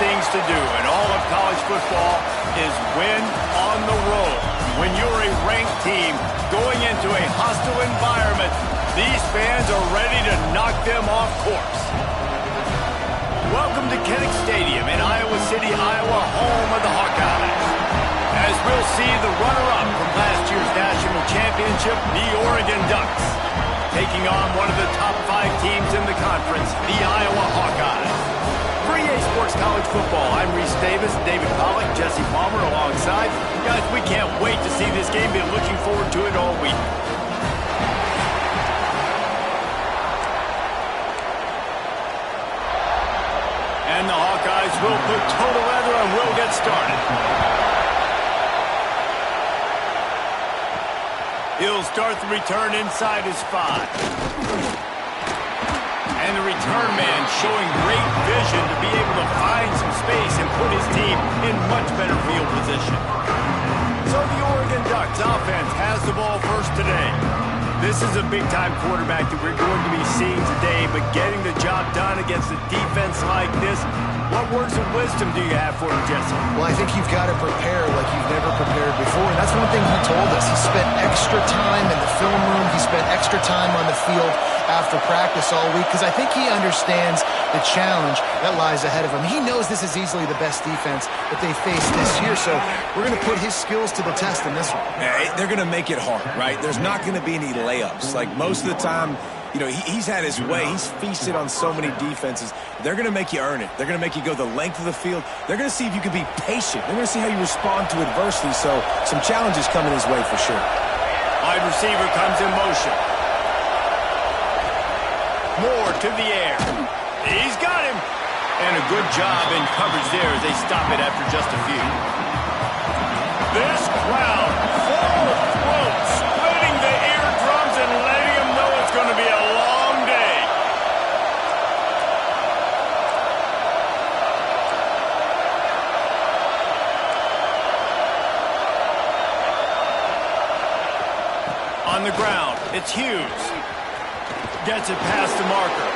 things to do, and all of college football is win on the road. When you're a ranked team going into a hostile environment, these fans are ready to knock them off course. Welcome to Kinnick Stadium in Iowa City, Iowa, home of the Hawkeyes. As we'll see the runner-up from last year's national championship, the Oregon Ducks, taking on one of the top 5 teams in the conference, the Iowa Hawkeyes. For EA Sports College Football, I'm Reese Davis, David Pollack, Jesse Palmer alongside. Guys, we can't wait to see this game. Been looking forward to it all week. And the Hawkeyes will put total leather and will get started. He'll start the return inside his 5. And the return man showing great vision to be able to find some space and put his team in much better field position. So the Oregon Ducks offense has the ball first today. This is a big-time quarterback that we're going to be seeing today, but getting the job done against a defense like this, what words of wisdom do you have for him, Jesse? Well, I think you've got to prepare like you've never prepared before, and that's one thing he told us. He spent extra time in the film room. He spent extra time on the field after practice all week because I think he understands the challenge that lies ahead of him. He knows this is easily the best defense that they face this year, so we're going to put his skills to the test in this one. They're going to make it hard, right? There's not going to be any layups. Like most of the time, you know, he's had his way. He's feasted on so many defenses. They're going to make you earn it. They're going to make you go the length of the field. They're going to see if you can be patient. They're going to see how you respond to adversity. So some challenges coming his way for sure. Wide receiver comes in motion. Moore to the air. He's got him. And a good job in coverage there as they stop it after just a few. This crowd full of throats, splitting the eardrums and letting them know it's going to be a long day. On the ground, it's Hughes. Gets it past the marker.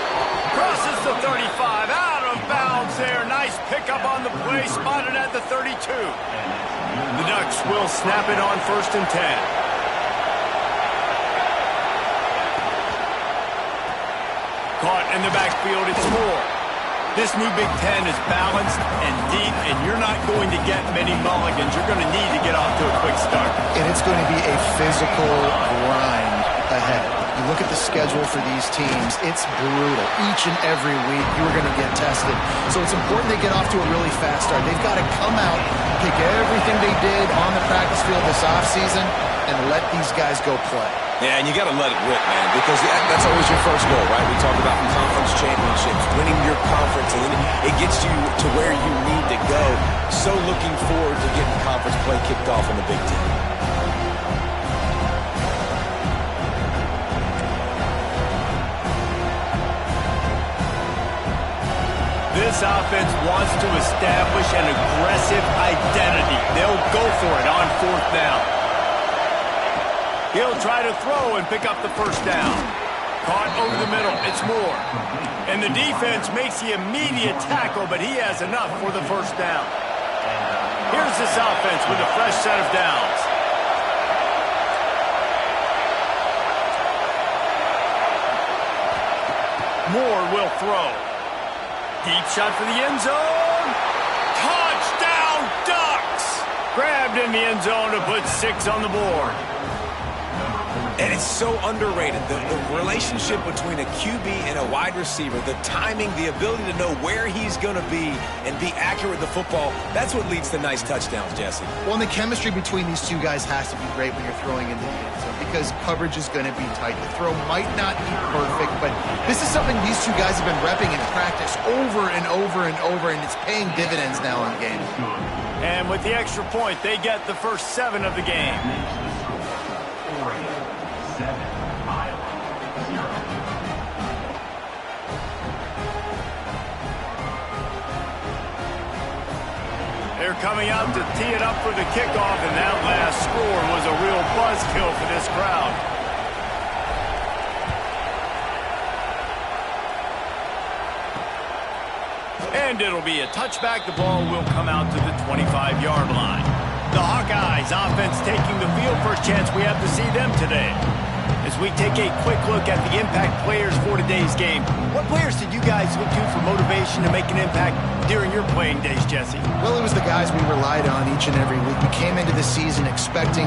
Crosses the 35, out of bounds there. Nice pickup on the play, spotted at the 32. The Ducks will snap it on 1st and 10. Caught in the backfield, it's Moore. This new Big Ten is balanced and deep, and you're not going to get many mulligans. You're going to need to get off to a quick start. And it's going to be a physical grind ahead. You look at the schedule for these teams, it's brutal. Each and every week, you're going to get tested. So it's important they get off to a really fast start. They've got to come out, pick everything they did on the practice field this offseason, and let these guys go play. Yeah, and you got to let it rip, man, because that's always your first goal, right? We talk about conference championships, winning your conference, and then it gets you to where you need to go. So looking forward to getting conference play kicked off in the Big Ten. This offense wants to establish an aggressive identity. They'll go for it on 4th down. He'll try to throw and pick up the 1st down. Caught over the middle. It's Moore. And the defense makes the immediate tackle, but he has enough for the 1st down. Here's this offense with a fresh set of downs. Moore will throw. Deep shot for the end zone. Touchdown, Ducks! Grabbed in the end zone to put 6 on the board. And it's so underrated. The relationship between a QB and a wide receiver, the timing, the ability to know where he's going to be and be accurate with the football, that's what leads to nice touchdowns, Jesse. Well, and the chemistry between these two guys has to be great when you're throwing into the end zone because coverage is going to be tight. The throw might not be perfect, but this is something these two guys have been repping in practice over and over and over, and it's paying dividends now in games. And with the extra point, they get the first 7 of the game. They're coming out to tee it up for the kickoff, and that last score was a real buzzkill for this crowd. And it'll be a touchback. The ball will come out to the 25-yard line. The Hawkeyes offense taking the field. First chance we have to see them today. As we take a quick look at the impact players for today's game, what players did you guys look to for motivation to make an impact during your playing days, Jesse? Well, it was the guys we relied on each and every week. We came into the season expecting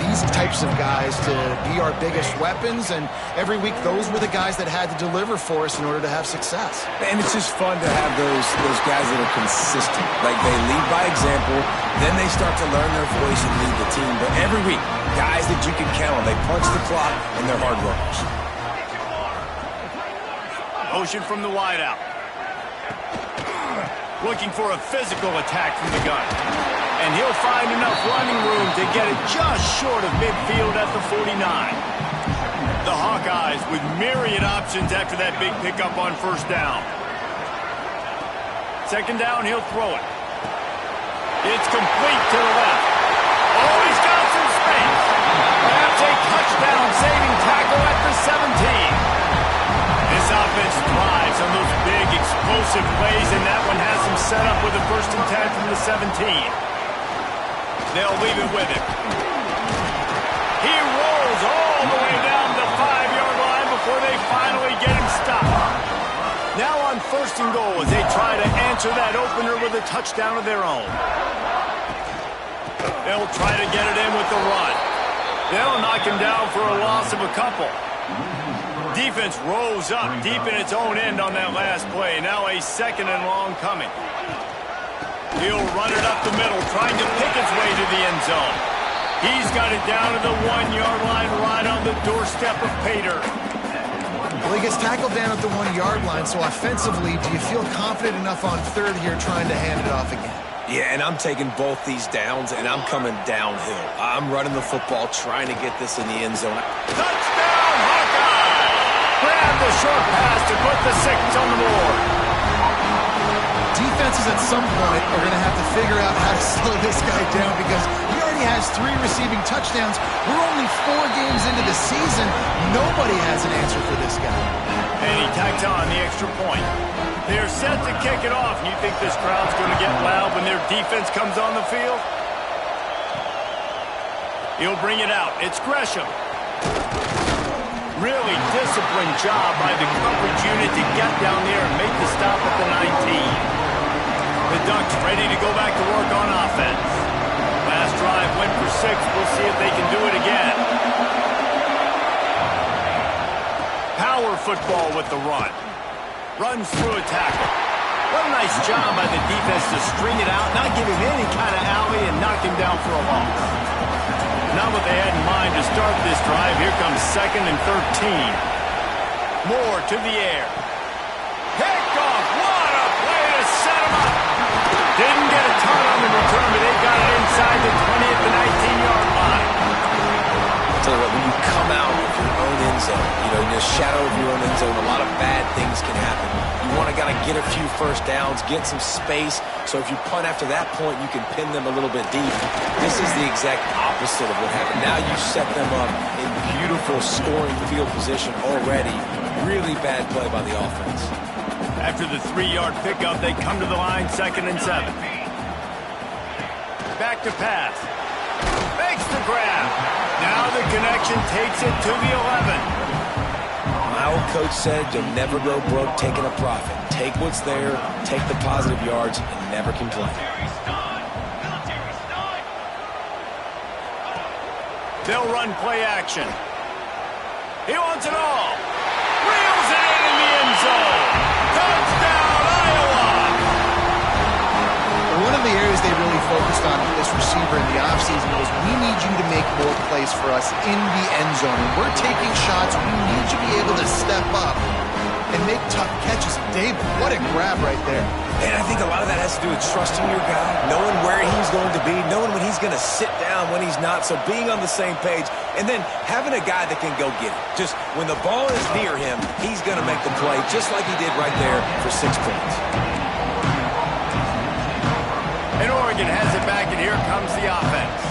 these types of guys to be our biggest weapons, and every week those were the guys that had to deliver for us in order to have success. And it's just fun to have those guys that are consistent. Like, they lead by example, then they start to learn their voice and lead the team. But every week, guys that you can count on, they punch the clock, and they're hard workers. Motion from the wideout. Looking for a physical attack from the gun. And he'll find enough running room to get it just short of midfield at the 49. The Hawkeyes with myriad options after that big pickup on first down. Second down, he'll throw it. It's complete to the left. Oh, he's got some space. Perhaps a touchdown-saving tackle at the 17. This offense thrives on those big, explosive plays, and that one has him set up with a 1st and 10 from the 17. They'll leave it with him. He rolls all the way down the 5-yard line before they finally get him stopped. Now on 1st and goal as they try to answer that opener with a touchdown of their own. They'll try to get it in with the run. They'll knock him down for a loss of a couple. Defense rose up deep in its own end on that last play. Now a 2nd and long coming. He'll run it up the middle, trying to pick its way to the end zone. He's got it down to the 1-yard line, right on the doorstep of Pater. Well, he gets tackled down at the 1-yard line, so offensively, do you feel confident enough on 3rd here trying to hand it off again? Yeah, and I'm taking both these downs, and I'm coming downhill. I'm running the football, trying to get this in the end zone. Touchdown, Hawkeye! Grab the short pass to put the 6 on the board. Defenses at some point are going to have to figure out how to slow this guy down because he already has 3 receiving touchdowns. We're only 4 games into the season. Nobody has an answer for this guy. And he tacks on the extra point. They're set to kick it off. You think this crowd's going to get loud when their defense comes on the field? He'll bring it out. It's Gresham. Really disciplined job by the coverage unit to get down there and make the stop at the 19. The Ducks ready to go back to work on offense. Last drive went for 6. We'll see if they can do it again. Power football with the run. Runs through a tackle. What a nice job by the defense to string it out, not give him any kind of alley, and knock him down for a loss. Not what they had in mind to start this drive. Here comes 2nd and 13. Moore to the air. Picked off. What a play to set him up. Didn't get a ton on the return, but they got it inside the 20 at the 19-yard line. Tell you what, when you come out of your own end zone, in the shadow of your own end zone, a lot of bad things can happen. You want to get a few first downs, get some space, so if you punt after that point, you can pin them a little bit deep. This is the exact opposite of what happened. Now you set them up in beautiful scoring field position already. Really bad play by the offense. After the 3-yard pickup, they come to the line, 2nd and 7. Back to pass. Makes the grab. Now the connection takes it to the 11. My old coach said you'll never go broke taking a profit. Take what's there, take the positive yards, and never complain. They'll run play action. He wants it all. Reels it in the end zone. Touchdown, Iowa! One of the areas they really focused on with this receiver in the offseason was we need you to make more plays for us in the end zone. When we're taking shots, we need you to be able to step up and make tough catches. David, what a grab right there. And I think a lot of that has to do with trusting your guy, knowing where he's going to be, knowing when he's going to sit down, when he's not, so being on the same page, and then having a guy that can go get it. Just when the ball is near him, he's going to make the play, just like he did right there for 6 points. And Oregon has it back, and here comes the offense.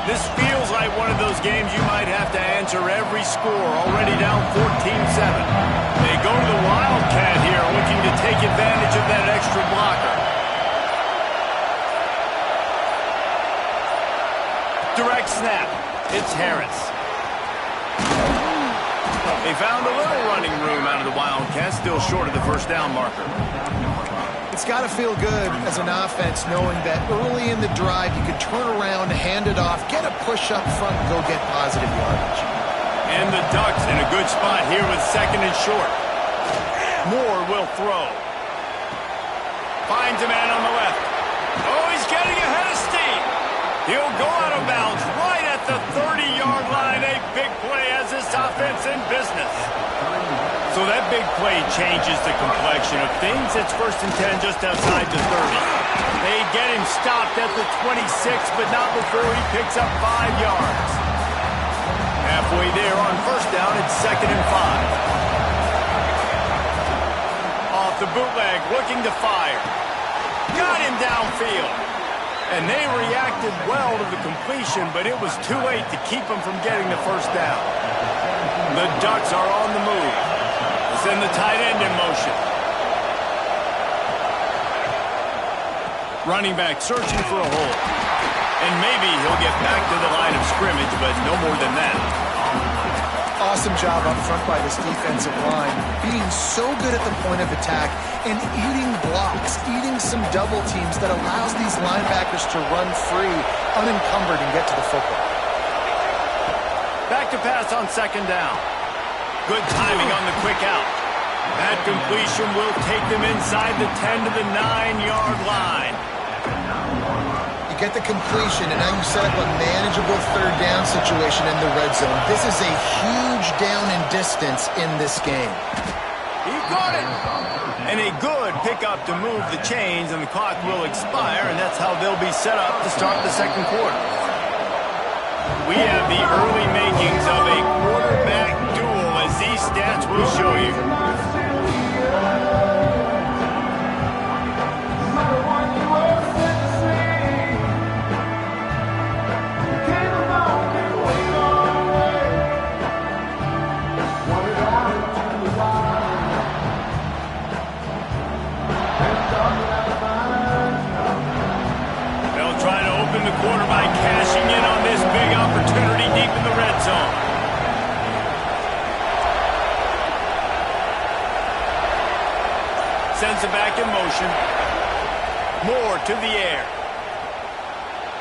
This feels like one of those games you might have to answer every score. Already down 14-7. They go to the Wildcat here, looking to take advantage of that extra blocker. Direct snap. It's Harris. They found a little running room out of the Wildcats, still short of the first down marker. It's got to feel good as an offense knowing that early in the drive you can turn around, hand it off, get a push up front, and go get positive yardage. And the Ducks in a good spot here with second and short. Moore will throw. Finds a man on the left. Oh, he's getting ahead of steam. He'll go out of bounds right at the 30-yard line. A big play as this offense in business. So that big play changes the complexion of things. It's 1st and 10 just outside the 30. They get him stopped at the 26, but not before he picks up 5 yards. Halfway there on first down, it's 2nd and 5. Off the bootleg, looking to fire. Got him downfield. And they reacted well to the completion, but it was too late to keep him from getting the first down. The Ducks are on the move. Send the tight end in motion. Running back searching for a hole. And maybe he'll get back to the line of scrimmage, but no more than that. Awesome job up front by this defensive line. Being so good at the point of attack and eating blocks, eating some double teams that allows these linebackers to run free, unencumbered, and get to the football. Back to pass on 2nd down. Good timing on the quick out. That completion will take them inside the 10 to the 9-yard line. You get the completion, and now you set up a manageable 3rd down situation in the red zone. This is a huge down in distance in this game. He got it. And a good pickup to move the chains, and the clock will expire, and that's how they'll be set up to start the 2nd quarter. We have the early makings of a quarterback duel, as these stats will show you. They'll try to open the quarter by cashing in on this big opportunity deep in the red zone. Sends it back in motion. Moore to the air.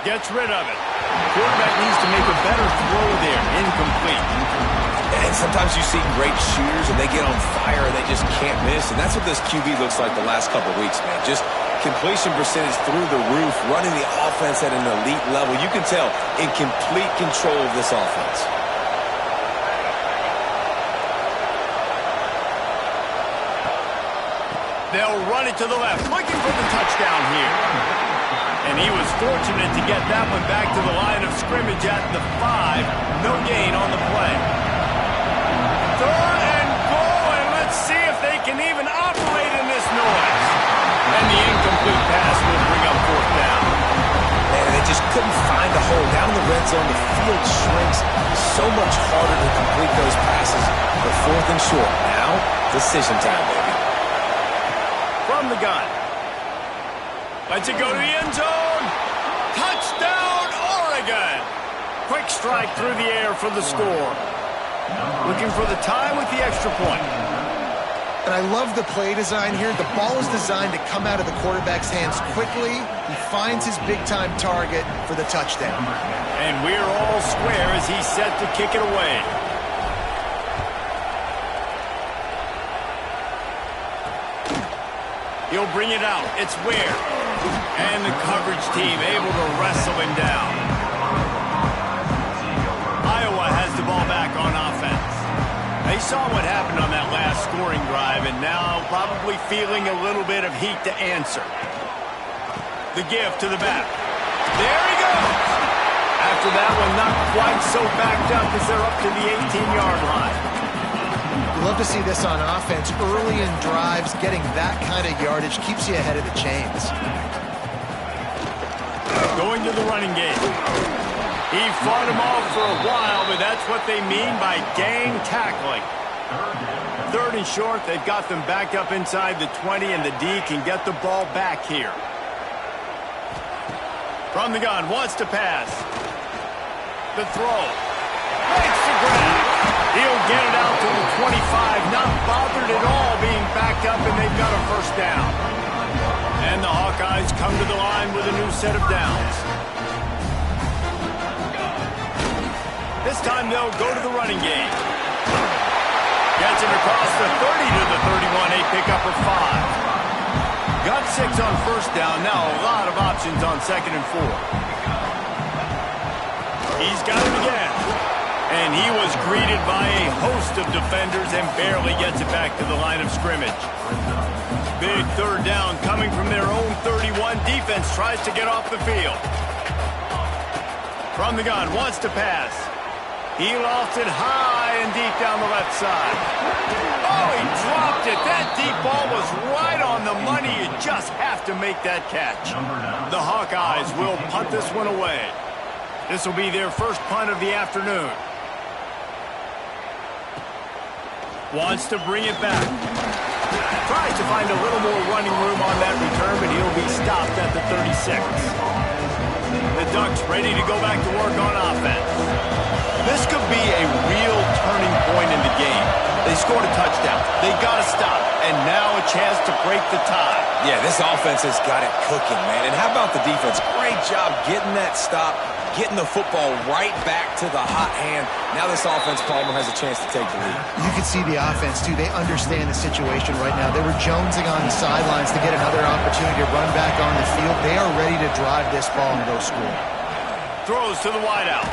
Gets rid of it. Quarterback needs to make a better throw there. Incomplete. And sometimes you see great shooters and they get on fire and they just can't miss. And that's what this QB looks like the last couple of weeks, man. Just completion percentage through the roof, running the offense at an elite level. You can tell in complete control of this offense. They'll run it to the left, looking for the touchdown here. And he was fortunate to get that one back to the line of scrimmage at the 5. No gain on the play. 3rd and goal, and let's see if they can even operate in this noise. And the incomplete pass will bring up 4th down. Man, they just couldn't find a hole. Down in the red zone, the field shrinks. So much harder to complete those passes. But 4th and short. Now, decision time, baby. From the gun. Lets it go to the end zone. Touchdown, Oregon. Quick strike through the air for the score. Looking for the tie with the extra point. And I love the play design here. The ball is designed to come out of the quarterback's hands quickly. He finds his big-time target for the touchdown. And we're all square as he's set to kick it away. He'll bring it out. It's Ware. And the coverage team able to wrestle him down. Iowa has the ball back on offense. They saw what happened on that last scoring drive and now probably feeling a little bit of heat to answer. The give to the back. There he goes. After that one, not quite so backed up as they're up to the 18-yard line. You love to see this on offense. Early in drives, getting that kind of yardage keeps you ahead of the chains. Going to the running game. He fought him off for a while, but that's what they mean by gang tackling. 3rd and short, they've got them back up inside the 20, and the D can get the ball back here. From the gun, wants to pass. The throw. Makes the grab. He'll get it out to the 25, not bothered at all being backed up, and they've got a first down. And the Hawkeyes come to the line with a new set of downs. This time they'll go to the running game. Gets it across the 30 to the 31, a pickup of 5. Got 6 on first down, now a lot of options on 2nd and 4. He's got it again. And he was greeted by a host of defenders and barely gets it back to the line of scrimmage. Big 3rd down coming from their own 31. Defense tries to get off the field. From the gun, wants to pass. He lost it high and deep down the left side. Oh, he dropped it. That deep ball was right on the money. You just have to make that catch. The Hawkeyes will punt this one away. This will be their first punt of the afternoon. Wants to bring it back. Tries to find a little more running room on that return, but he'll be stopped at the 36. The Ducks ready to go back to work on offense. This could be a real turning point in the game. They scored a touchdown. They got to stop. And now a chance to break the tie. Yeah, this offense has got it cooking, man. And how about the defense? Great job getting that stop, getting the football right back to the hot hand. Now this offense, Palmer, has a chance to take the lead. You can see the offense, too. They understand the situation right now. They were jonesing on the sidelines to get another opportunity to run back on the field. They are ready to drive this ball and go score. Throws to the wideout.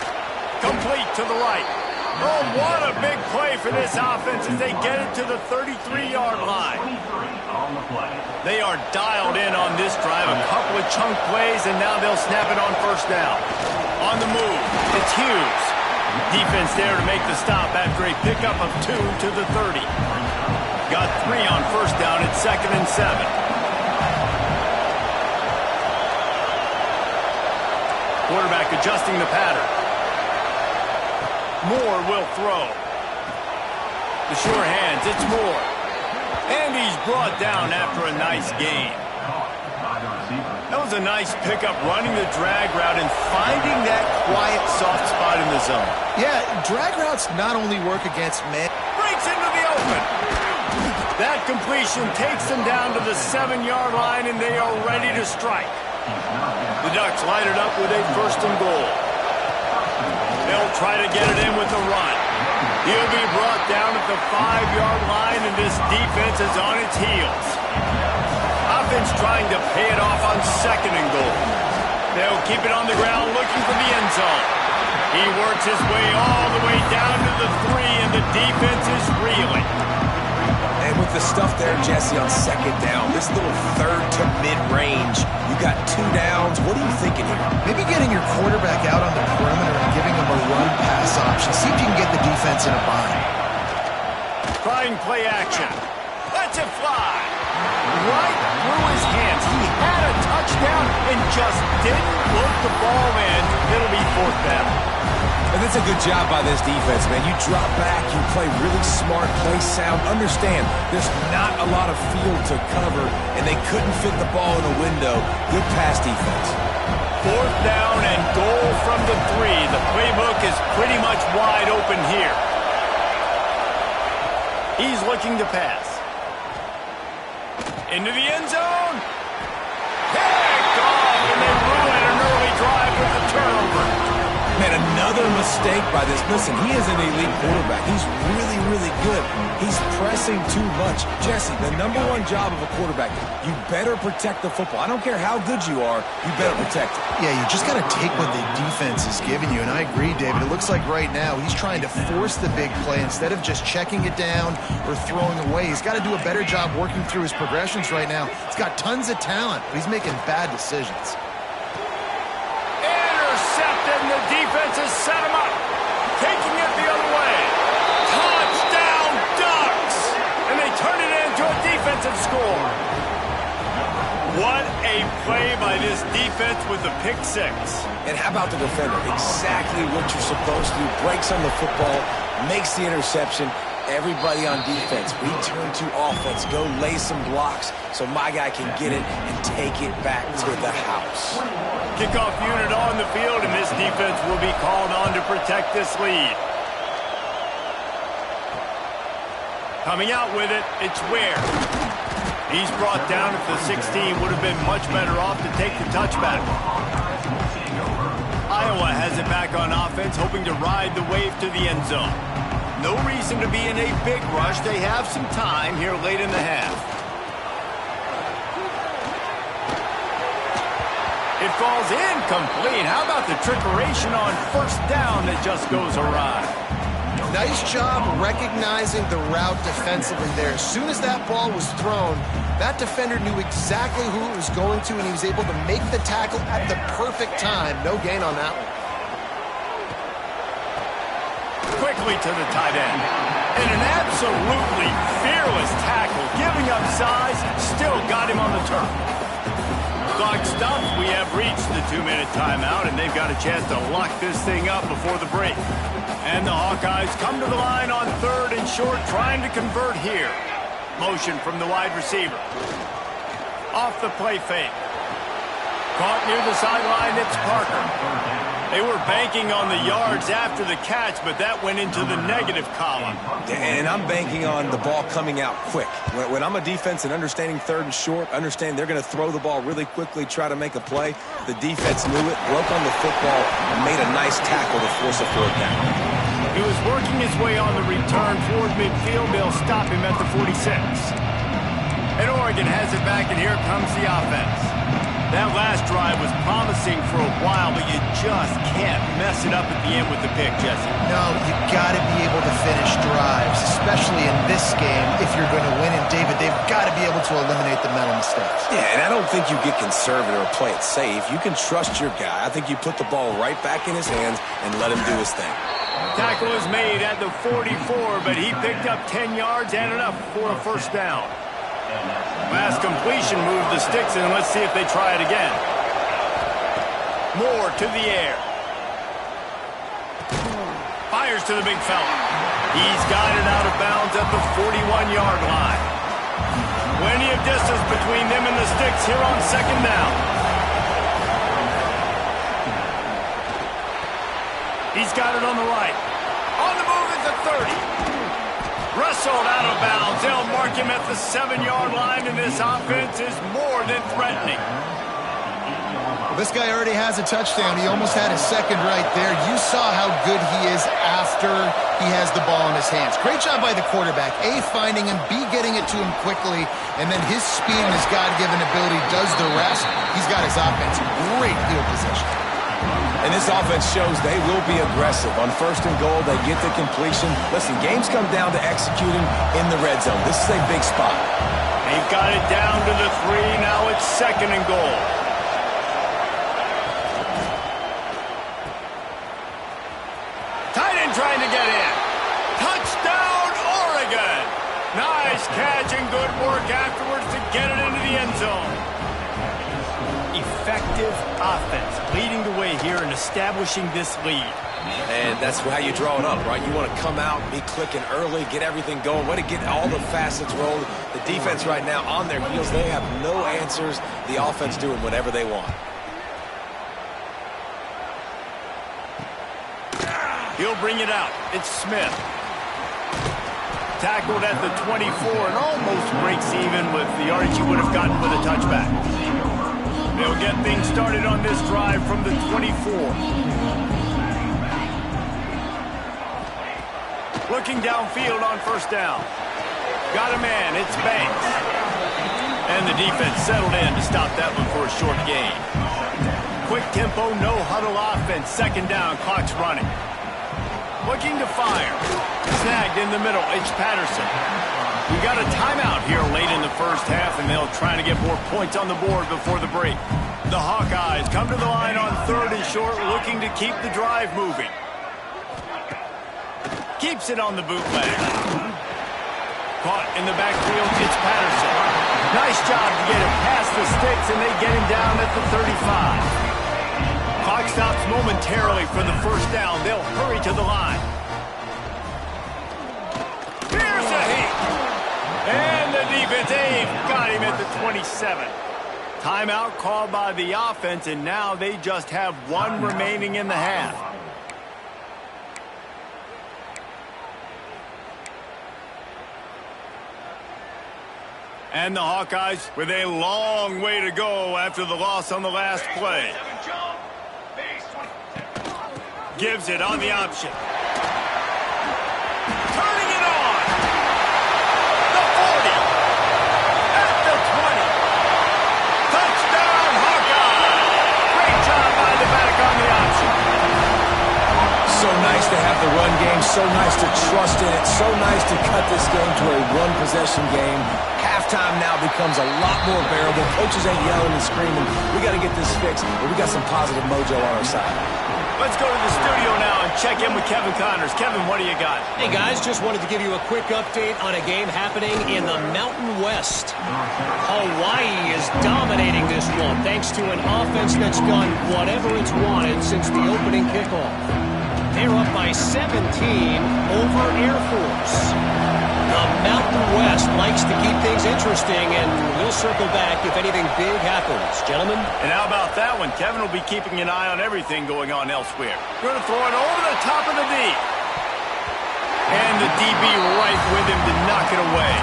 Complete to the right. Oh, what a big play for this offense as they get it to the 33-yard line. They are dialed in on this drive. A couple of chunk plays, and now they'll snap it on first down. On the move, it's Hughes. Defense there to make the stop after a pickup of 2 to the 30. Got 3 on first down at 2nd and 7. Quarterback adjusting the pattern. Moore will throw. The sure hands, it's Moore. And he's brought down after a nice gain. That was a nice pickup, running the drag route and finding that quiet, soft spot in the zone. Yeah, drag routes not only work against men. Breaks into the open. That completion takes them down to the 7-yard line, and they are ready to strike. The Ducks line it up with a 1st and goal. They'll try to get it in with the run. He'll be brought down at the 5-yard line, and this defense is on its heels. Offense trying to pay it off on 2nd and goal. They'll keep it on the ground looking for the end zone. He works his way all the way down to the 3, and the defense is reeling. And with the stuff there, Jesse, on 2nd down, this little 3rd to mid-range, you got 2 downs. What are you thinking here? Maybe getting your quarterback out on the perimeter and giving him a run-pass option. See if you can get the defense in a bind. Trying play action. Lets it fly. Right through his hands. He had a touchdown and just didn't look the ball in. It'll be 4th down. And that's a good job by this defense, man. You drop back, you play really smart, play sound. Understand, there's not a lot of field to cover, and they couldn't fit the ball in a window. Good pass defense. 4th down and goal from the 3. The playbook is pretty much wide open here. He's looking to pass. Into the end zone. Picked off, and they ruin an early drive with a turnover. Man, another mistake by this. Listen, he is an elite quarterback. He's really, really good. He's pressing too much. Jesse, the #1 job of a quarterback, you better protect the football. I don't care how good you are, you better protect it. Yeah, you just got to take what the defense is giving you. And I agree, David. It looks like right now he's trying to force the big play instead of just checking it down or throwing away. He's got to do a better job working through his progressions right now. He's got tons of talent, but he's making bad decisions. And the defense has set him up. Taking it the other way. Touchdown, Ducks! And they turn it into a defensive score. What a made play by this defense with the pick six. And how about the defender? Exactly what you're supposed to do. Breaks on the football, makes the interception. Everybody on defense, return to offense. Go lay some blocks so my guy can get it and take it back to the house. Kickoff unit on the field, and this defense will be called on to protect this lead. Coming out with it, it's Ware. He's brought down at the 16. Would have been much better off to take the touchback. Iowa has it back on offense, hoping to ride the wave to the end zone. No reason to be in a big rush. They have some time here late in the half. It falls incomplete. How about the trickeration on first down that just goes awry? Nice job recognizing the route defensively there. As soon as that ball was thrown, that defender knew exactly who it was going to, and he was able to make the tackle at the perfect time. No gain on that one. Quickly to the tight end. And an absolutely fearless tackle. Giving up size, still got him on the turf. Clock stopped. We have reached the 2-minute timeout, and they've got a chance to lock this thing up before the break. And the Hawkeyes come to the line on 3rd and short, trying to convert here. Motion from the wide receiver. Off the play fake. Caught near the sideline, it's Parker. They were banking on the yards after the catch, but that went into the negative column. And I'm banking on the ball coming out quick. When I'm a defense and understanding 3rd and short, understand they're going to throw the ball really quickly, try to make a play. The defense knew it, broke on the football, and made a nice tackle to force a 4th down. He was working his way on the return toward midfield. They'll stop him at the 46. And Oregon has it back, and here comes the offense. That last drive was promising for a while, but you just can't mess it up at the end with the pick, Jesse. No, you got to be able to finish drives, especially in this game if you're going to win. And, David, they've got to be able to eliminate the mental mistakes. Yeah, and I don't think you get conservative or play it safe. You can trust your guy. I think you put the ball right back in his hands and let him do his thing. Tackle is made at the 44, but he picked up 10 yards and enough for a first down. Last completion moved the sticks, and let's see if they try it again. Moore to the air. Fires to the big fella. He's got it out of bounds at the 41-yard line. Plenty of distance between them and the sticks here on 2nd down. He's got it on the right. On the move at the 30. Wrestled out of bounds. They'll mark him at the 7-yard line, and this offense is more than threatening. Well, this guy already has a touchdown. He almost had his 2nd right there. You saw how good he is after he has the ball in his hands. Great job by the quarterback. A, finding him, B, getting it to him quickly, and then his speed and his God-given ability does the rest. He's got his offense in great field position. And this offense shows they will be aggressive. On 1st and goal, they get the completion. Listen, games come down to executing in the red zone. This is a big spot. They've got it down to the 3. Now it's 2nd and goal. Tight end trying to get in. Touchdown, Oregon. Nice catch and good work afterwards to get it into the end zone. Effective offense leading the way here and establishing this lead. And that's how you draw it up, right? You want to come out, be clicking early, get everything going, want to get all the facets rolling. The defense right now on their heels, they have no answers. The offense doing whatever they want. He'll bring it out. It's Smith. Tackled at the 24 and almost breaks even with the yardage he would have gotten with a touchback. They'll get things started on this drive from the 24. Looking downfield on 1st down. Got a man, it's Banks. And the defense settled in to stop that one for a short gain. Quick tempo, no huddle offense. 2nd down, clock's running. Looking to fire. Snagged in the middle, it's Patterson. We got a timeout here late in the 1st half, and they'll try to get more points on the board before the break. The Hawkeyes come to the line on 3rd and short, looking to keep the drive moving. Keeps it on the bootleg. Caught in the backfield, it's Patterson. Nice job to get it past the sticks, and they get him down at the 35. Clock stops momentarily for the first down. They'll hurry to the line. Here's a hit. And the defense got him at the 27. Timeout called by the offense, and now they just have one remaining in the half. And the Hawkeyes with a long way to go after the loss on the last play. Gives it on the option. Turning it on. The 40. At the 20. Touchdown, Hawkeye. Great job by the back on the option. So nice to have the run game. So nice to trust in it. So nice to cut this game to a one-possession game. Halftime now becomes a lot more bearable. Coaches ain't yelling and screaming. We got to get this fixed, but we got some positive mojo on our side. Let's go to the studio now and check in with Kevin Connors. Kevin, what do you got? Hey, guys, just wanted to give you a quick update on a game happening in the Mountain West. Hawaii is dominating this one thanks to an offense that's done whatever it's wanted since the opening kickoff. They're up by 17 over Air Force. The Mountain West likes to keep things interesting, and we'll circle back if anything big happens. Gentlemen? And how about that one? Kevin will be keeping an eye on everything going on elsewhere. Going to throw it over the top of the D. And the DB right with him to knock it away.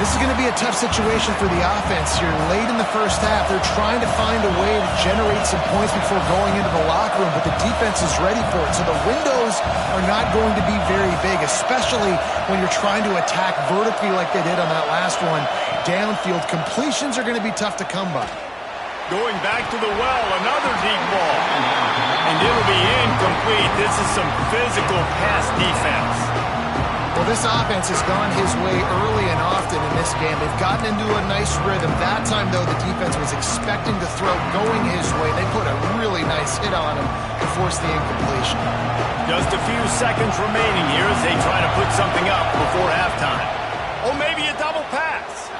This is going to be a tough situation for the offense here. Late in the first half, they're trying to find a way to generate some points before going into the locker room, but the defense is ready for it. So the windows are not going to be very big, especially when you're trying to attack vertically like they did on that last one. Downfield completions are going to be tough to come by. Going back to the well, another deep ball. And it'll be incomplete. This is some physical pass defense. Well, this offense has gone his way early and often in this game. They've gotten into a nice rhythm. That time, though, the defense was expecting to throw going his way. They put a really nice hit on him to force the incompletion. Just a few seconds remaining here as they try to put something up before halftime. Or maybe a double pass.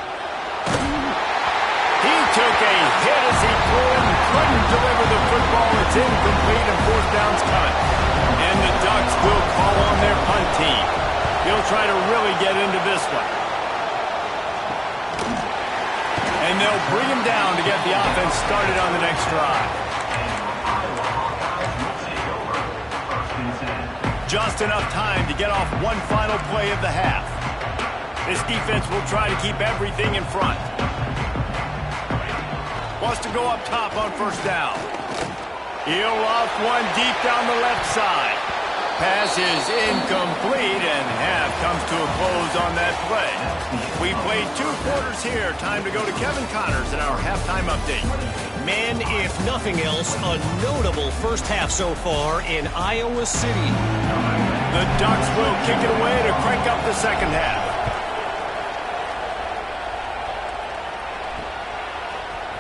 He took a hit as he threw it and couldn't deliver the football. It's incomplete and fourth down's cut. And the Ducks will call on their punt team. He'll try to really get into this one. And they'll bring him down to get the offense started on the next drive. Just enough time to get off one final play of the half. This defense will try to keep everything in front. Wants to go up top on first down. He'll off one deep down the left side. Pass is incomplete, and half comes to a close on that play. We played 2 quarters here. Time to go to Kevin Connors in our halftime update. Man, if nothing else, a notable first half so far in Iowa City. The Ducks will kick it away to crank up the second half.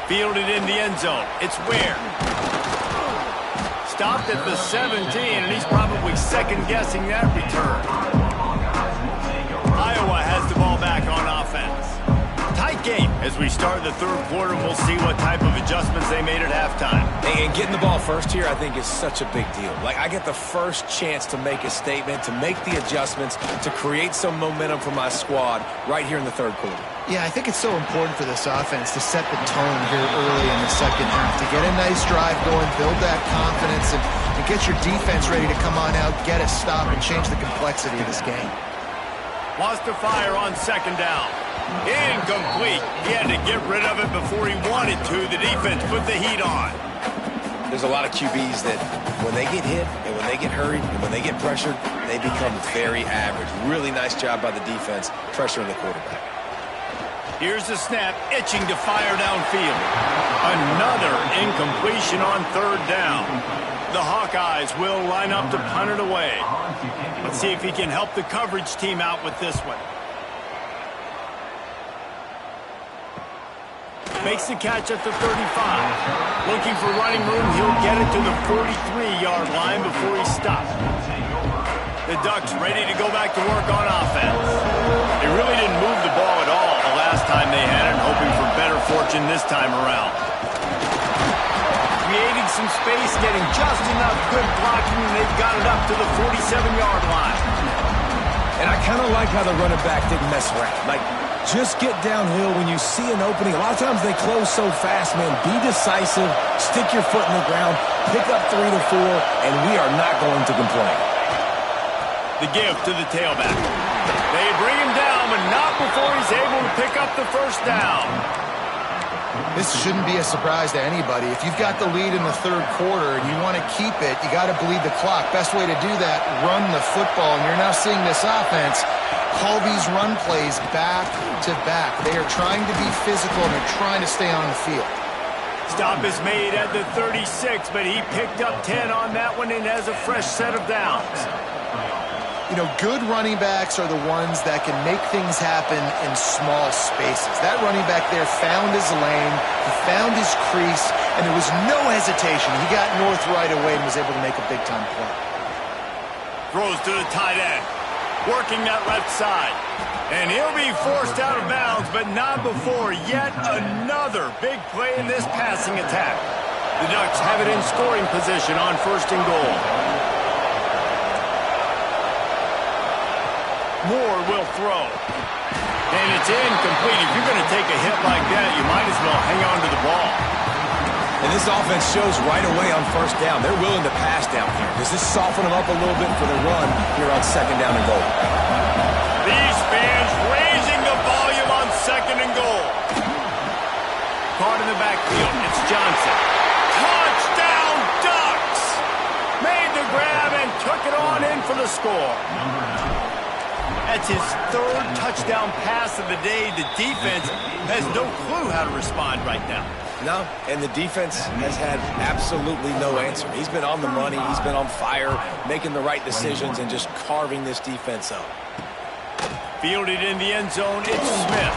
Fielded in the end zone. It's Ware. Stopped at the 17, and he's probably second-guessing that return. Iowa has the ball back on offense. Tight game as we start the third quarter. We'll see what type of adjustments they made at halftime. And getting the ball first here, I think, is such a big deal. Like, I get the first chance to make a statement, to make the adjustments, to create some momentum for my squad right here in the third quarter. Yeah, I think it's so important for this offense to set the tone here early in the second half, to get a nice drive going, build that confidence, and get your defense ready to come on out, get a stop, and change the complexity of this game. Wants to fire on second down. Incomplete. He had to get rid of it before he wanted to. The defense put the heat on. There's a lot of QBs that when they get hit and when they get hurried and when they get pressured, they become very average. Really nice job by the defense pressuring the quarterback. Here's the snap, itching to fire downfield. Another incompletion on third down. The Hawkeyes will line up to punt it away. Let's see if he can help the coverage team out with this one. Makes the catch at the 35. Looking for running room, he'll get it to the 43-yard line before he stops. The Ducks ready to go back to work on offense. They really didn't move the ball at all the last last time they had it, hoping for better fortune this time around. Creating some space, getting just enough good blocking, and they've got it up to the 47-yard line. And I kind of like how the running back didn't mess around. Like, just get downhill when you see an opening. A lot of times they close so fast, man. Be decisive, stick your foot in the ground, pick up 3 to 4, and we are not going to complain. The give to the tailback. They bring him down, but not before he's able to pick up the first down. This shouldn't be a surprise to anybody. If you've got the lead in the third quarter and you want to keep it, you got to bleed the clock. Best way to do that, run the football. And you're now seeing this offense call these run plays back to back. They are trying to be physical and they're trying to stay on the field. Stop is made at the 36, but he picked up 10 on that one and has a fresh set of downs. You know, good running backs are the ones that can make things happen in small spaces. That running back there found his lane, he found his crease, and there was no hesitation. He got north right away and was able to make a big-time play. Throws to the tight end, working that left side. And he'll be forced out of bounds, but not before yet another big play in this passing attack. The Ducks have it in scoring position on 1st and goal. Moore will throw. And it's incomplete. If you're going to take a hit like that, you might as well hang on to the ball. And this offense shows right away on 1st down. They're willing to pass down here. Does this soften them up a little bit for the run here on 2nd down and goal? These fans raising the volume on 2nd and goal. Caught in the backfield. It's Johnson. Touchdown, Ducks! Made the grab and took it on in for the score. That's his 3rd touchdown pass of the day. The defense has no clue how to respond right now. No, and the defense has had absolutely no answer. He's been on the money. He's been on fire, making the right decisions and just carving this defense up. Fielded in the end zone, it's Smith.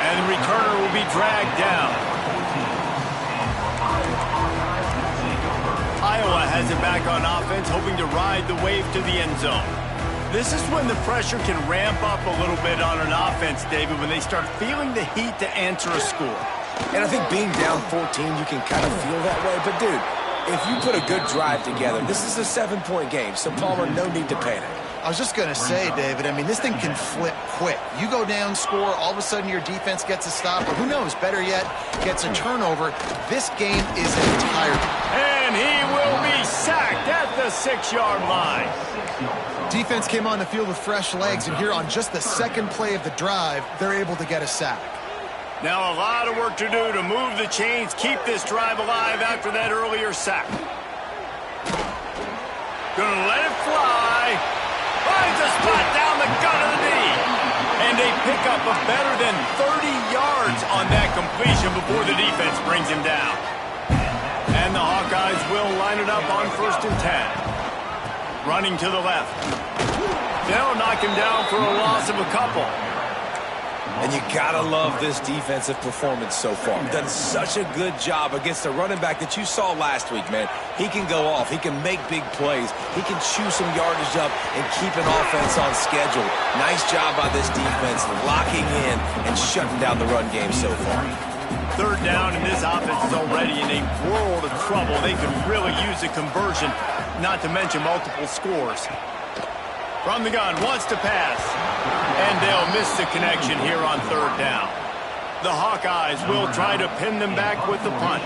And the returner will be dragged down. Iowa has it back on offense, hoping to ride the wave to the end zone. This is when the pressure can ramp up a little bit on an offense, David, when they start feeling the heat to answer a score. And I think being down 14, you can kind of feel that way. But, dude, if you put a good drive together, this is a 7-point game, so Palmer, no need to panic. I was just going to say, David, I mean, this thing can flip quick. You go down, score, all of a sudden your defense gets a stop, or who knows, better yet, gets a turnover. This game is entirely. And he will be sacked at the 6-yard line. Defense came on the field with fresh legs, and here on just the 2nd play of the drive, they're able to get a sack. Now a lot of work to do to move the chains, keep this drive alive after that earlier sack. Gonna let it fly. Finds a spot down the gut of the knee. And they pick up a better than 30 yards on that completion before the defense brings him down. And the Hawkeyes will line it up on 1st and 10. Running to the left. They'll knock him down for a loss of a couple. And you gotta love this defensive performance so far. Done such a good job against the running back that you saw last week, man. He can go off. He can make big plays. He can chew some yardage up and keep an offense on schedule. Nice job by this defense locking in and shutting down the run game so far. 3rd down, and this offense is already in a world of trouble. They could really use a conversion, not to mention multiple scores. From the gun, wants to pass. And they'll miss the connection here on 3rd down. The Hawkeyes will try to pin them back with the punt.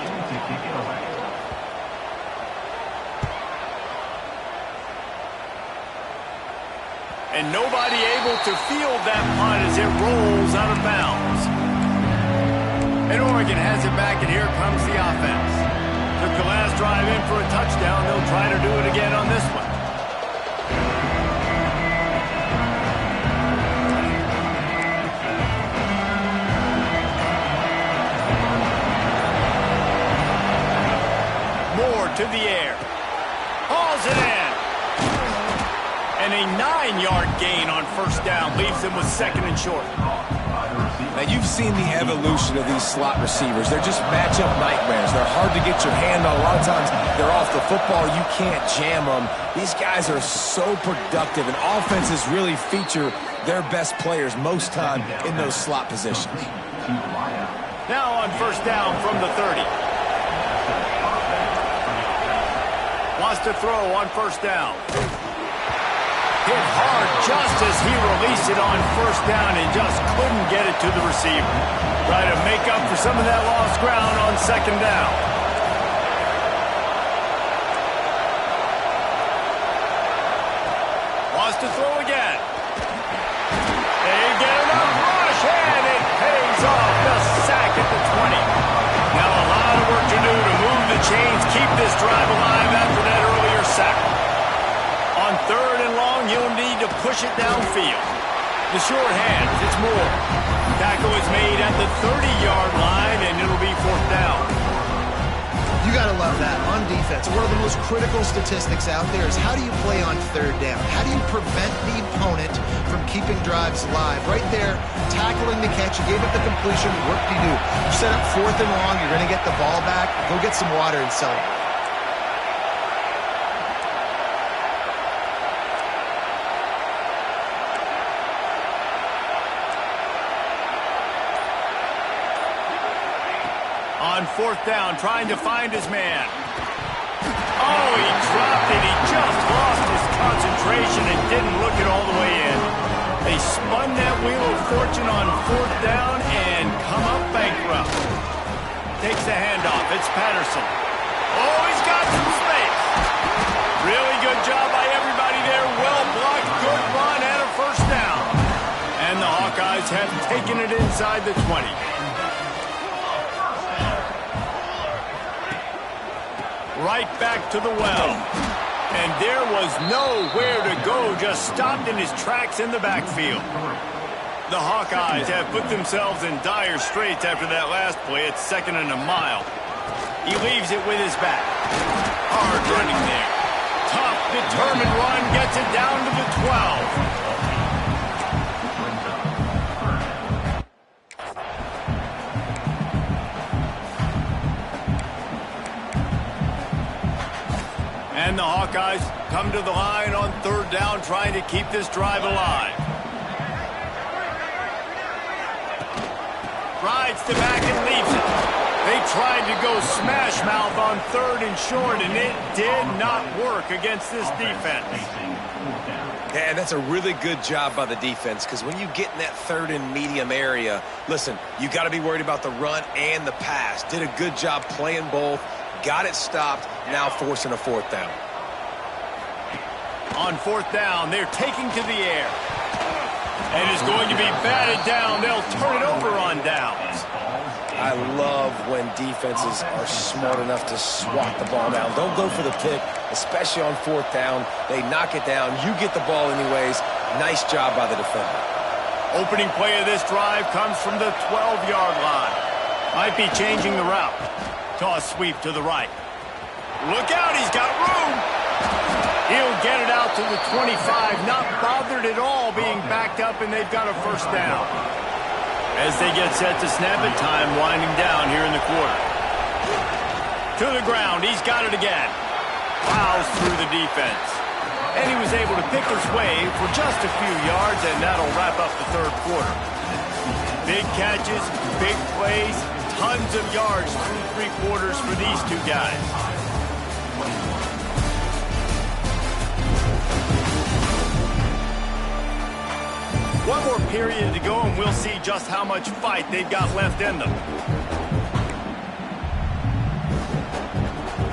And nobody able to field that punt as it rolls out of bounds. And Oregon has it back, and here comes the offense. Took the last drive in for a touchdown. They'll try to do it again on this one. Moore to the air. Hauls it in. And a 9-yard gain on 1st down leaves them with 2nd and short. Now, you've seen the evolution of these slot receivers. They're just matchup nightmares. They're hard to get your hand on. A lot of times, they're off the football. You can't jam them. These guys are so productive, and offenses really feature their best players most time in those slot positions. Now on first down from the 30. Wants to throw on first down. Hit hard just as he released it on first down and just couldn't get it to the receiver. Try to make up for some of that lost ground on second down. Wants to throw again. They get enough rush, and it pays off. The sack at the 20. Now a lot of work to do to move the chains, keep this drive alive after that earlier sack. On third and long, you'll need to push it downfield. The short hands, it's Moore. Tackle is made at the 30-yard line, and it'll be fourth down. You got to love that on defense. One of the most critical statistics out there is how do you play on third down? How do you prevent the opponent from keeping drives alive? Right there, tackling the catch. You gave up the completion. What do? You set up fourth and long. You're going to get the ball back. Go get some water and celebrate. On fourth down, trying to find his man. Oh, he dropped it. He just lost his concentration and didn't look it all the way in. They spun that wheel of fortune on fourth down and come up bankrupt. Takes the handoff. It's Patterson. Oh, he's got some space. Really good job by everybody there. Well blocked. Good run and a first down. And the Hawkeyes have taken it inside the 20. Right back to the well. And there was nowhere to go, just stopped in his tracks in the backfield. The Hawkeyes have put themselves in dire straits after that last play. It's second and a mile. He leaves it with his back. Hard running there. Tough, determined run, gets it down to the 12. And the Hawkeyes come to the line on third down, trying to keep this drive alive. Rides the back and leaves it. They tried to go smash mouth on third and short, and it did not work against this defense. Yeah, and that's a really good job by the defense, because when you get in that third and medium area, listen, you got to be worried about the run and the pass. Did a good job playing both. Got it stopped, now forcing a fourth down. On fourth down, they're taking to the air. And it's going to be batted down. They'll turn it over on downs. I love when defenses are smart enough to swat the ball down. Don't go for the pick, especially on fourth down. They knock it down. You get the ball anyways. Nice job by the defender. Opening play of this drive comes from the 12-yard line. Might be changing the route. Toss sweep to the right. Look out, he's got room. He'll get it out to the 25, not bothered at all being backed up, and they've got a first down. As they get set to snap it, time winding down here in the quarter. To the ground, he's got it again. Plows through the defense. And he was able to pick his way for just a few yards, and that'll wrap up the third quarter. Big catches, big plays, tons of yards through three quarters for these two guys. One more period to go, and we'll see just how much fight they've got left in them.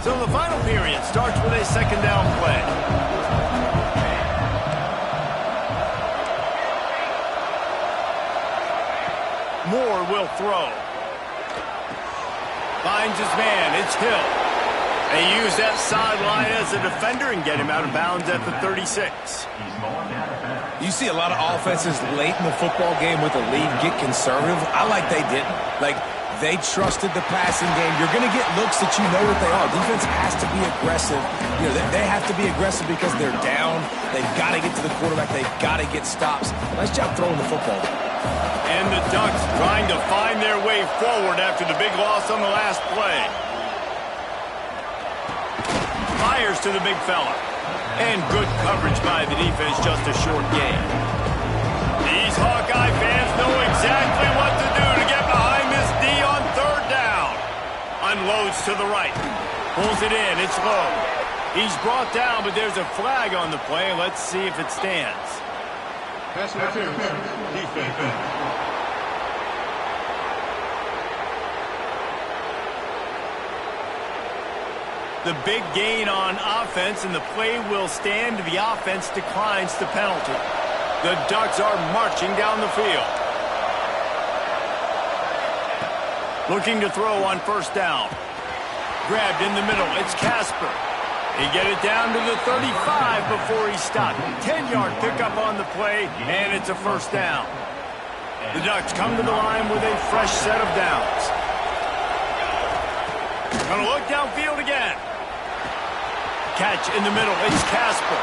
So the final period starts with a second down play. Moore will throw. Finds his man. It's Hill. They use that sideline as a defender and get him out of bounds at the 36. You see a lot of offenses late in the football game with the lead get conservative. I like they didn't. Like, they trusted the passing game. You're going to get looks that you know what they are. Defense has to be aggressive. You know, they have to be aggressive because they're down. They've got to get to the quarterback. They've got to get stops. Nice job throwing the football. And the Ducks trying to find their way forward after the big loss on the last play. Fires to the big fella. And good coverage by the defense, just a short gain. These Hawkeye fans know exactly what to do to get behind Unloads to the right. Pulls it in. It's low. He's brought down, but there's a flag on the play. Let's see if it stands. Pass interference. Defense. The big gain on offense, and the play will stand. The offense declines the penalty. The Ducks are marching down the field. Looking to throw on first down. Grabbed in the middle. It's Casper. He get it down to the 35 before he stopped. 10-yard pickup on the play, and it's a first down. The Ducks come to the line with a fresh set of downs. Gonna look downfield again. Catch in the middle. It's Casper.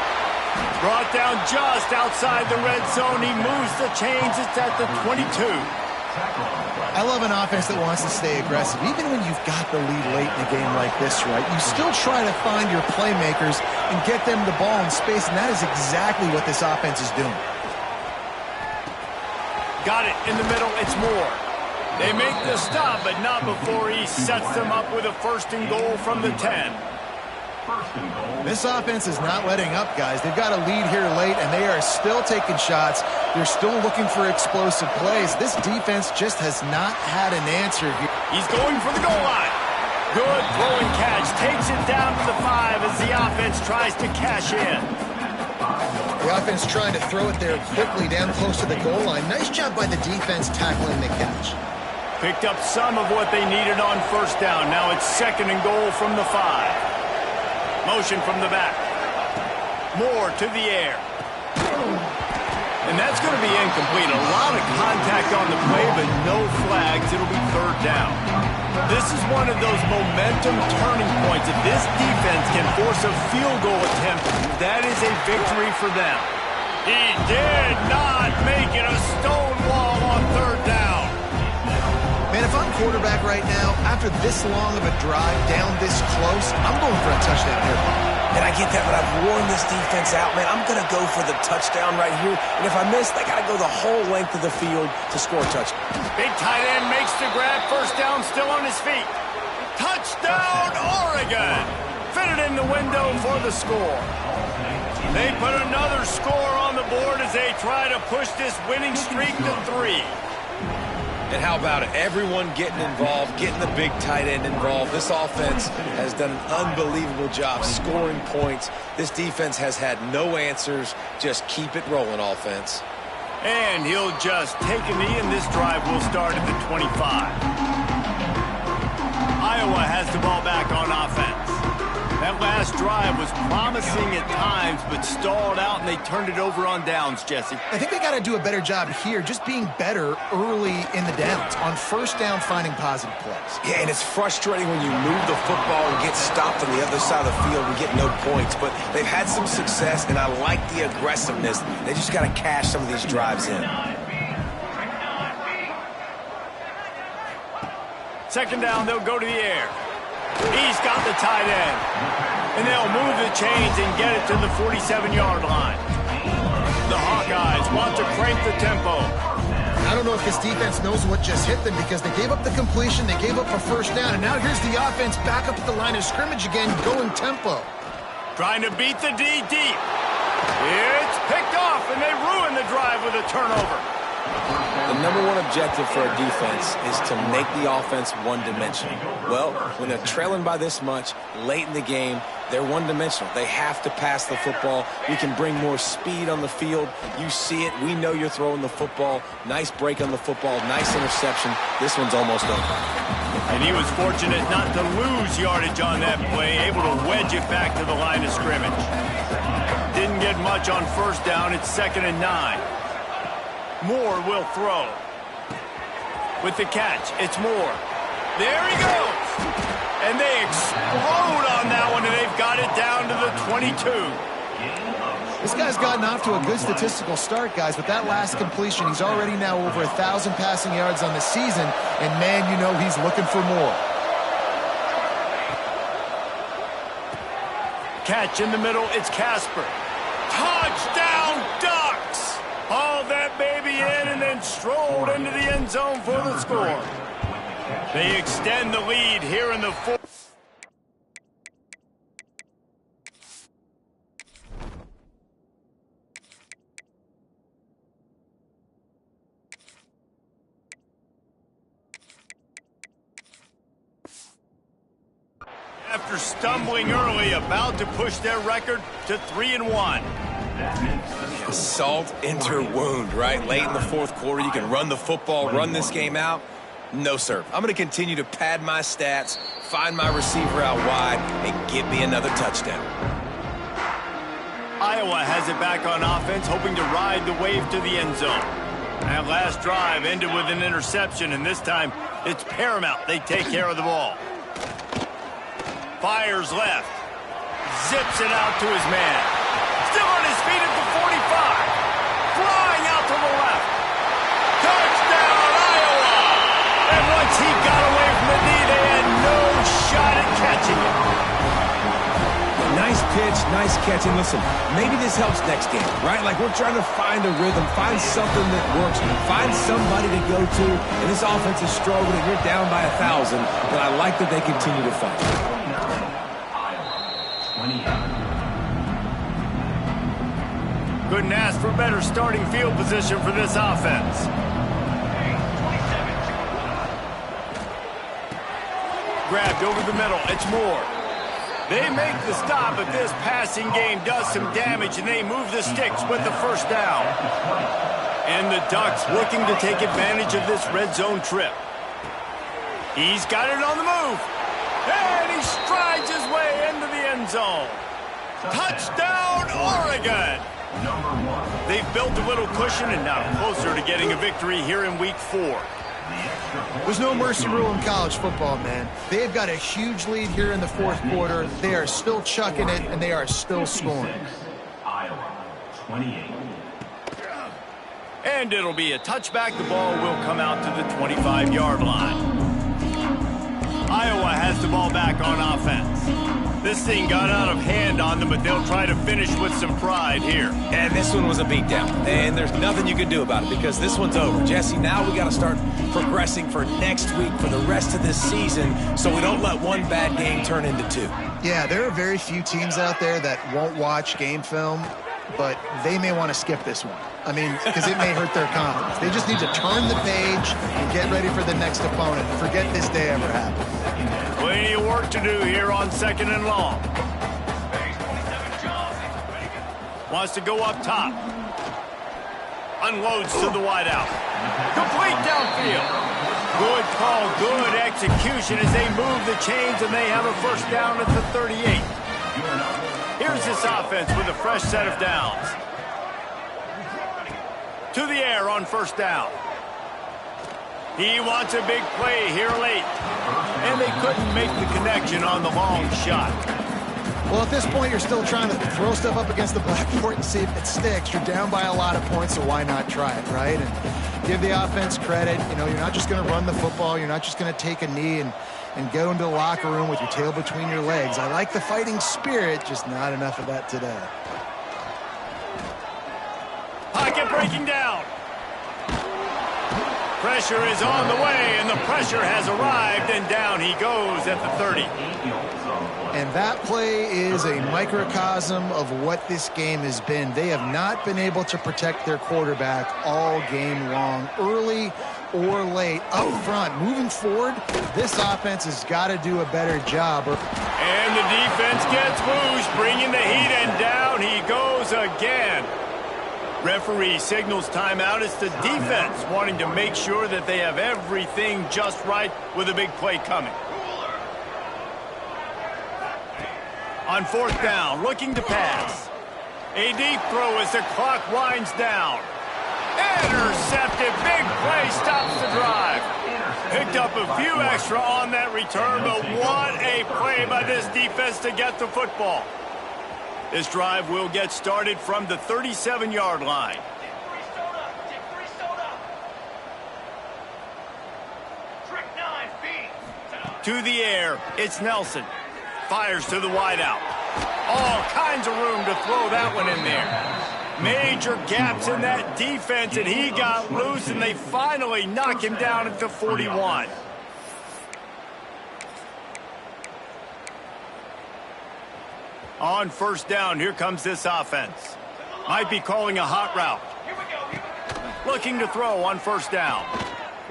Brought down just outside the red zone. He moves the chains. It's at the 22. I love an offense that wants to stay aggressive. Even when you've got the lead late in a game like this, right, you still try to find your playmakers and get them the ball in space, and that is exactly what this offense is doing. Got it in the middle. It's Moore. They make the stop, but not before he sets them up with a first and goal from the 10. This offense is not letting up, guys. They've got a lead here late, and they are still taking shots. They're still looking for explosive plays. This defense just has not had an answer here. He's going for the goal line. Good throwing catch. Takes it down to the 5 as the offense tries to cash in. The offense trying to throw it there quickly down close to the goal line. Nice job by the defense tackling the catch. Picked up some of what they needed on first down. Now it's second and goal from the 5. Motion from the back. Moore to the air. And that's going to be incomplete. A lot of contact on the play, but no flags. It'll be third down. This is one of those momentum turning points. If this defense can force a field goal attempt, that is a victory for them. He did not make it a stone wall on third down. Man, if I'm quarterback right now, after this long of a drive down this close, I'm going for a touchdown here. And I get that, but I've worn this defense out, man. I'm going to go for the touchdown right here. And if I miss, they got to go the whole length of the field to score a touchdown. Big tight end makes the grab. First down, still on his feet. Touchdown, Oregon! Fitted in the window for the score. They put another score on the board as they try to push this winning streak to 3. And how about it? Everyone getting involved, getting the big tight end involved. This offense has done an unbelievable job scoring points. This defense has had no answers. Just keep it rolling, offense. And he'll just take a knee, and this drive will start at the 25. Iowa has the ball back on offense. That last drive was promising at times, but stalled out, and they turned it over on downs, Jesse. I think they got to do a better job here, just being better early in the downs. On first down, finding positive plays. Yeah, and it's frustrating when you move the football and get stopped on the other side of the field and get no points. But they've had some success, and I like the aggressiveness. They just got to cash some of these drives in. Second down, they'll go to the air. He's got the tight end. And they'll move the chains and get it to the 47-yard line. The Hawkeyes want to crank the tempo. I don't know if this defense knows what just hit them because they gave up the completion, they gave up a first down, and now here's the offense back up at the line of scrimmage again, going tempo. Trying to beat the D deep. It's picked off, and they ruin the drive with a turnover. The number one objective for a defense is to make the offense one-dimensional. Well, when they're trailing by this much, late in the game, they're one-dimensional. They have to pass the football. We can bring more speed on the field. You see it. We know you're throwing the football. Nice break on the football. Nice interception. This one's almost over. And he was fortunate not to lose yardage on that play, able to wedge it back to the line of scrimmage. Didn't get much on first down. It's 2nd and 9. Moore will throw. With the catch, it's Moore. There he goes. And they explode on that one, and they've got it down to the 22. This guy's gotten off to a good statistical start, guys. With that last completion, he's already now over 1,000 passing yards on the season. And, man, you know he's looking for more. Catch in the middle, it's Casper. Touchdown, Ducks! Hauled that baby in and then strolled into the end zone for the score. They extend the lead here in the fourth. after stumbling early, about to push their record to 3-1. Salt into wound, right? Late in the fourth quarter, you can run the football, run this game out. No, sir. I'm going to continue to pad my stats, find my receiver out wide, and get me another touchdown. Iowa has it back on offense, hoping to ride the wave to the end zone. That last drive ended with an interception, and this time it's paramount they take care of the ball. Fires left. Zips it out to his man. Still on his feet at the 45. Flying out to the left. Touchdown, Iowa! And once he got away from the knee, they had no shot at catching it. Nice pitch, nice catch, and listen, maybe this helps next game, right? Like, we're trying to find a rhythm, find something that works, find somebody to go to, and this offense is struggling, and you're down by 1,000, but I like that they continue to fight. Couldn't ask for better starting field position for this offense. Grabbed over the middle, it's Moore. They make the stop, but this passing game does some damage, and they move the sticks with the first down. And the Ducks looking to take advantage of this red zone trip. He's got it on the move. And he strides his way into the end zone. Touchdown, Oregon! They've built a little cushion and now closer to getting a victory here in Week 4. There's no mercy rule in college football, man. They've got a huge lead here in the fourth quarter. They are still chucking it, and they are still scoring. Iowa, 28. And it'll be a touchback. The ball will come out to the 25-yard line. Iowa has the ball back on offense. This thing got out of hand on them, but they'll try to finish with some pride here. And this one was a beatdown, and there's nothing you can do about it because this one's over. Jesse, now we got to start progressing for next week, for the rest of this season, so we don't let one bad game turn into two. Yeah, there are very few teams out there that won't watch game film, but they may want to skip this one. I mean, because it may hurt their confidence. They just need to turn the page and get ready for the next opponent. Forget this day ever happened. Plenty of work to do here on 2nd and long. Wants to go up top. Unloads to the wideout. Complete downfield. Good call, good execution as they move the chains, and they have a first down at the 38. Here's this offense with a fresh set of downs. To the air on first down. He wants a big play here late. And they couldn't make the connection on the long shot. Well, at this point, you're still trying to throw stuff up against the blackboard and see if it sticks. You're down by a lot of points, so why not try it, right? And give the offense credit. You know, you're not just going to run the football. You're not just going to take a knee and go into the locker room with your tail between your legs. I like the fighting spirit, just not enough of that today. Pocket breaking down. Pressure is on the way, and the pressure has arrived, and down he goes at the 30. And that play is a microcosm of what this game has been. They have not been able to protect their quarterback all game long, early or late, up front. Moving forward, this offense has got to do a better job. And the defense gets loose, bringing the heat, and down he goes again. Referee signals timeout. It's the defense wanting to make sure that they have everything just right with a big play coming. On fourth down, looking to pass. A deep throw as the clock winds down. Intercepted, big play, stops the drive. Picked up a few extra on that return, but what a play by this defense to get the football. This drive will get started from the 37-yard line. To the air, it's Nelson. Fires to the wideout. All kinds of room to throw that one in there. Major gaps in that defense, and he got loose, and they finally knock him down at the 41. On first down, here comes this offense. Might be calling a hot route. Looking to throw on first down.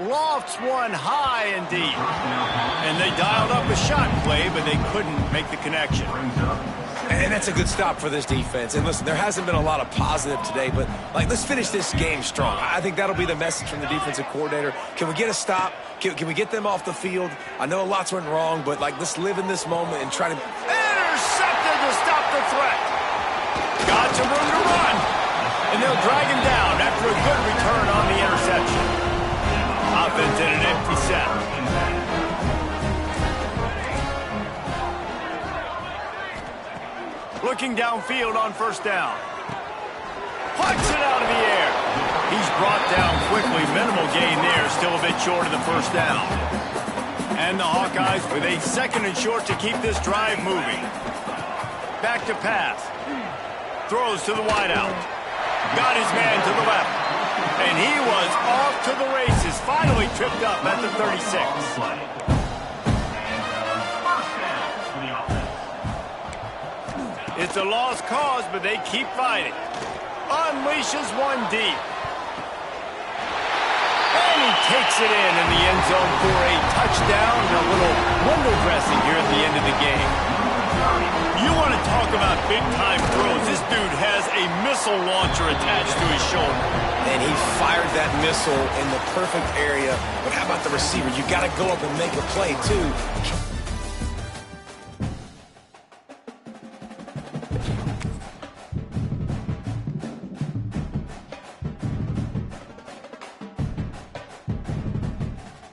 lofts one high and deep. And they dialed up a shot play, but they couldn't make the connection. And that's a good stop for this defense. And listen, there hasn't been a lot of positive today, but let's finish this game strong. I think that'll be the message from the defensive coordinator. Can we get a stop? Can we get them off the field? I know lots went wrong, but let's live in this moment and try to... Intercepted to stop the threat. Got some room to run. And they'll drag him down after a good return on the interception. Offense in an empty set. Looking downfield on first down. Puts it out of the air. He's brought down quickly. Minimal gain there. Still a bit short of the first down. And the Hawkeyes with a 2nd and short to keep this drive moving. Back to pass. Throws to the wideout. Got his man to the left. And he was off to the races. Finally tripped up at the 36. It's a lost cause, but they keep fighting. Unleashes one deep. And he takes it in the end zone for a touchdown and a little window dressing here at the end of the game. You want to talk about big-time throws. This dude has a missile launcher attached to his shoulder. And he fired that missile in the perfect area. But how about the receiver? You got to go up and make a play, too.